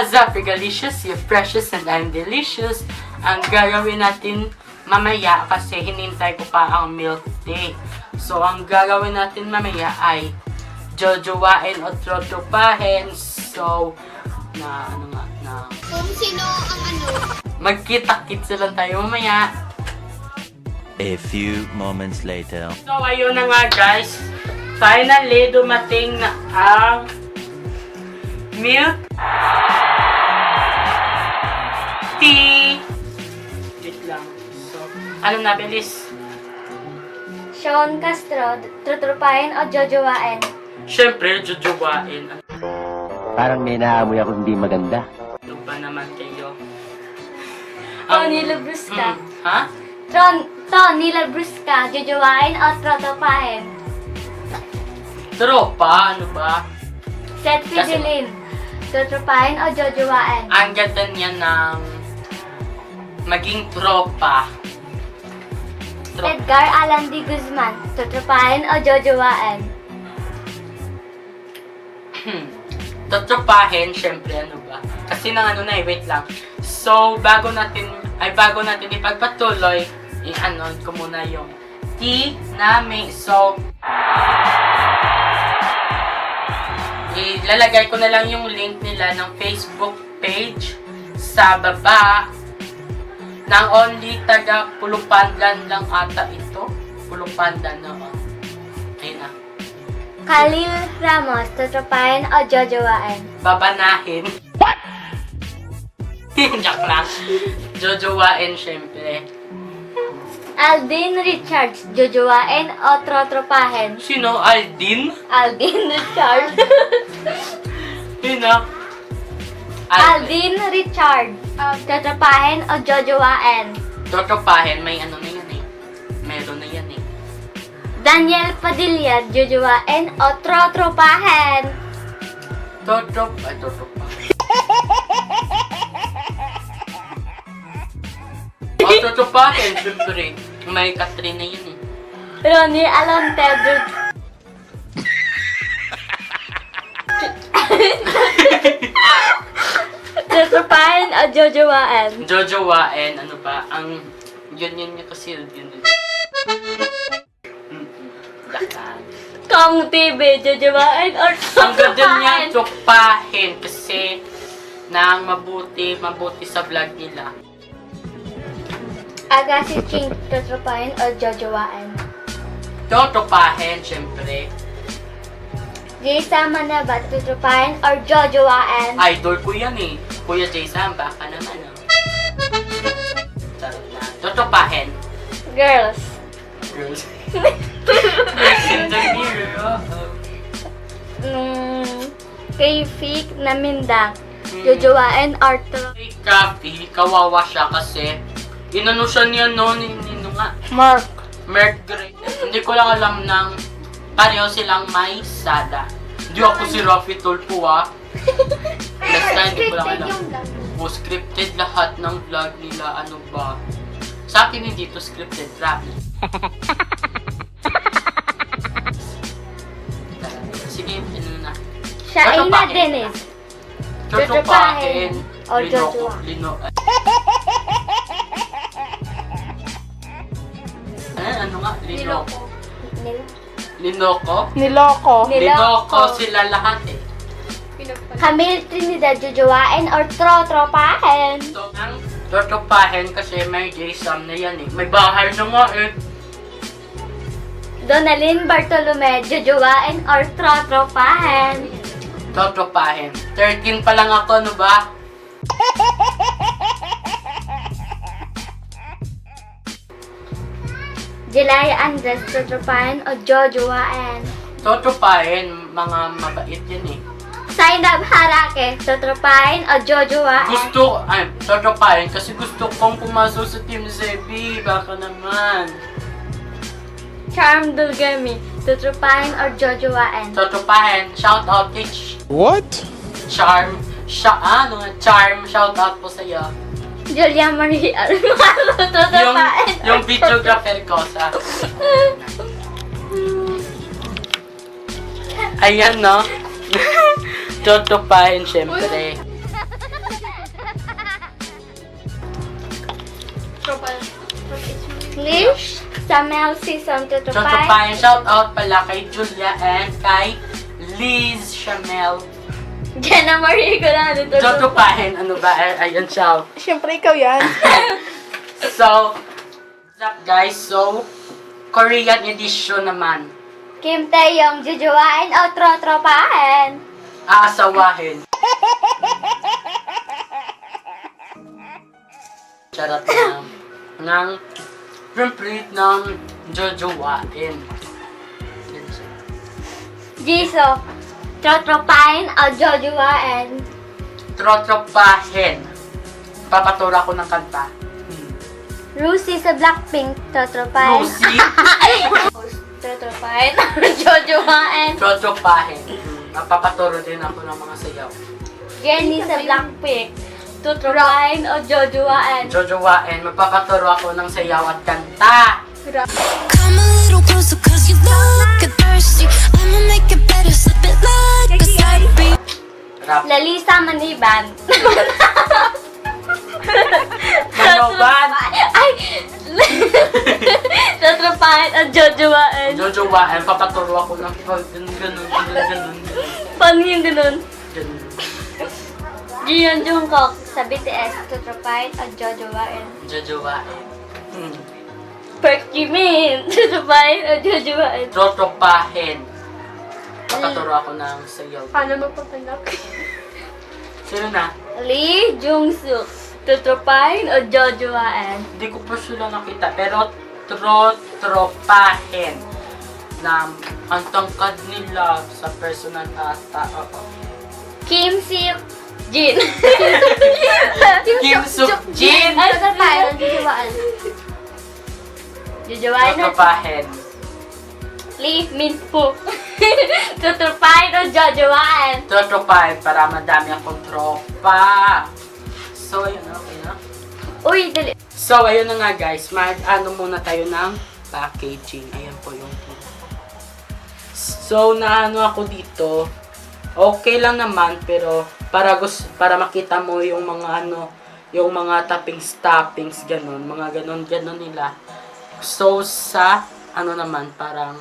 Zafigalicious, you're precious and I'm delicious. Ang gagawin natin mamaya kasi hinintay ko pa ang milk tea. So, ang gagawin natin mamaya ay jojowain o trotropahin. So, Kung sino ang ano. magkita-kits lang tayo mamaya. A few moments later. So, ayun na nga guys. Finally, dumating na ang milk tea. Wait lang. So, ano na, bilis? Sean Castro, trutropahin o jojowain? Siyempre, jojowain. Parang may naamoy ako hindi maganda. Ano ba naman kayo? Tony Labrusca. Ha? Tony Labrusca, jojowain o trotropahin? Tropa, ano ba? Seth Fidelin, trutropahin o jojowain? Ang ganda niya ng maging tropa. Edgar Allan D. Guzman, trutropahin o jojowain? Tatropahin, syempre, ano ba? Kasi nang ano na wait lang. So, bago natin ipagpatuloy, i-ano ko muna yung tea namin. So, ilalagay ko na lang yung link nila ng Facebook page sa baba ng only taga Pulupandan lang ata ito. Pulupandan na. Ayun na. Khalil Ramos, trutropahin o jojowain? Babanahin. What? Joke lang. Jojowain, syempre. Aldin Richards, jojowain o trotropahin? Sino? Aldin? Aldin Richards. Sino? Aldin Richard, trotropahin o jojowain? Totopahin, may ano na yan eh. Meron na yan eh. Daniel Padilla, jojowain o trotropahin? Totopa. O, totopahin, syempre. May Katrina yan eh. Ronnie Alontedo. Trotropahin o jojowain? Jojowain, ano ba? Ang, yun niya kasi, yun. Lakan. Kong TV, jojowain o Ang ganda niya, trotropahin? tropahin kasi nang mabuti sa vlog nila. Agassi Ching, trotropahin o jojowain? Totopahin, syempre. Jaysa Manaba, trotropahin or jojowain? Idol ko yan eh. Kuya Jason, baka naman ah. Sarap na. Totopahin. Girls. Girls. Girls in the mirror. Kay Fik na Mindang, jojowain or Kay Kathy, kawawa siya kasi inano siya niya no, nino nga. Mark. Merk Gray. Hindi ko lang alam ng pareho silang may sada. Hindi ako si Rafi Tulpo ah. Basta hindi ko lang alam. Scripted lahat ng vlog nila. Ano ba? Sa akin hindi to scripted. Rafi. Sige, ano na. Shaina Dennis, Totopahin. o jojowa? Ano nga? Linoko. Niloko. Linoko? Niloko. Linoko sila lahat eh. Camille Trinidad, jojowain or trotropahin? So, ang totopahin kasi may Jason na yan eh. May bahay na nga eh. Donalyn Bartolome, jojowain or trotropahin? Totopahin. 13 pa lang ako, no ba? Jelaya Andres, trotropahin o jojowain? Totopahin, mga mabait yan eh. Zainab Harake, trotropahin o jojowain? Totopahin kasi gusto kong pumasok sa Team Zebi. Baka naman. Charm Dulgami, trotropahin or jojowain? Totopahin, shout out Teach. What? Charm, Charm, shout out po sa'yo. Julia Marie Almaro, trotropahin or Yung videographer ko sa... Ayan no. Totopahin syempre. Lish, sa Mel Season 2 to 5. Tutupayan. Shout out pala kay Julia and kay Liz Shamel. Jenna Marie ko na dito. Tutupayan. Ano ba? Ayun siya. Siyempre, ikaw yan. So, what's up guys? So, Korean edition naman. Kim Taeyong, jujuwain o trotropahan. Aasawahin. Charot na. Ng repeat ng jojowain. Yan siya. Jisoo, trotropahin o jojuwain. Trotropahin. Papatura ko ng kanta. Lucy sa Blackpink, trotropahin. Lucy. Trotropahin o jojuwain. Trotropahin. Napapaturo din ako ng mga sayaw. Jennie sa Blackpink, trotropahin o jojuwain. Jojowain. Magpapaturo ako ng sayaw at kanta. Come a little closer cause you look thirsty. I'ma make it better, slip it like a side beat. Rap. Lalisa Maniban. Manoban. Ay! Trotropahin o jojuwain. Jojowain. Papaturo ako ng ganun. Paano yung ganun? Ganun. Jiyeon Jungkook sa BTS, trotropahin o jojuwain. Jojowain. Park Jimin, trotropahin o jojuwain. Trotropahin. Papaturo ako ng sayaw. Paano magpapanap? Sino na? Lee Jung-suk, trotropahin o jojuwain. Hindi ko pa sila nakita. Pero trotropahin. Na ang tangkad nila sa personal ata. Kim Seok Jin. Kim Suk Jin. Ay, trotropahin o jojuwain. Jojuwain na. Trotropahin. Lee Min-ho, trotropahin o jojuwain. Trotropahin para madami akong tropa. So, ayun na. Okay na. Uy, dali. So, ayun na nga guys. Mag-ano muna tayo ng packaging. Ayan po yung So, naano ako dito. Okay lang naman, pero para makita mo yung mga yung mga toppings, ganun. Mga ganun nila. So, sa naman, parang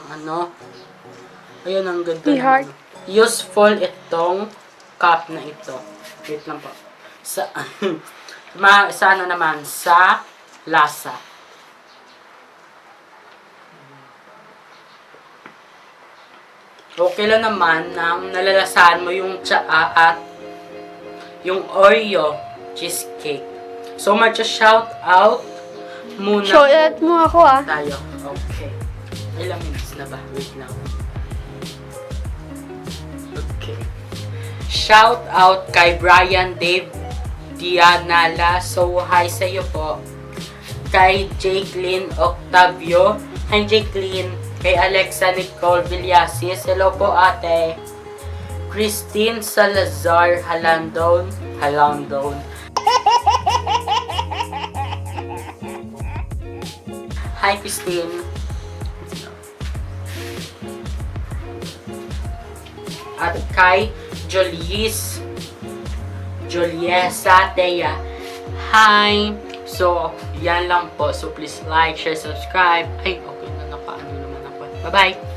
ayun, ang ganda Heart. naman. Useful itong cup na ito. Wait lang po. Sa naman, sa lasa. Okay lang naman nang nalalasahan mo yung tsaa at yung Oreo cheesecake. So, shout out muna Shout out mo ako ah. tayo. Okay. Ilang minutes na ba? Wait lang. Okay. Shout out kay Brian Dave Dianala. So, hi sa iyo po. Kay Jacqueline Octavio. Hi Jacqueline. Kay Alexa Nicole Villasis. Hello po ate. Christine Salazar Halandon. Hi Christine. At kay Juliesa Teya. Hi! So, yan lang po. So, please like, share, subscribe. Ay, okay na nakaano naman ako. Bye-bye!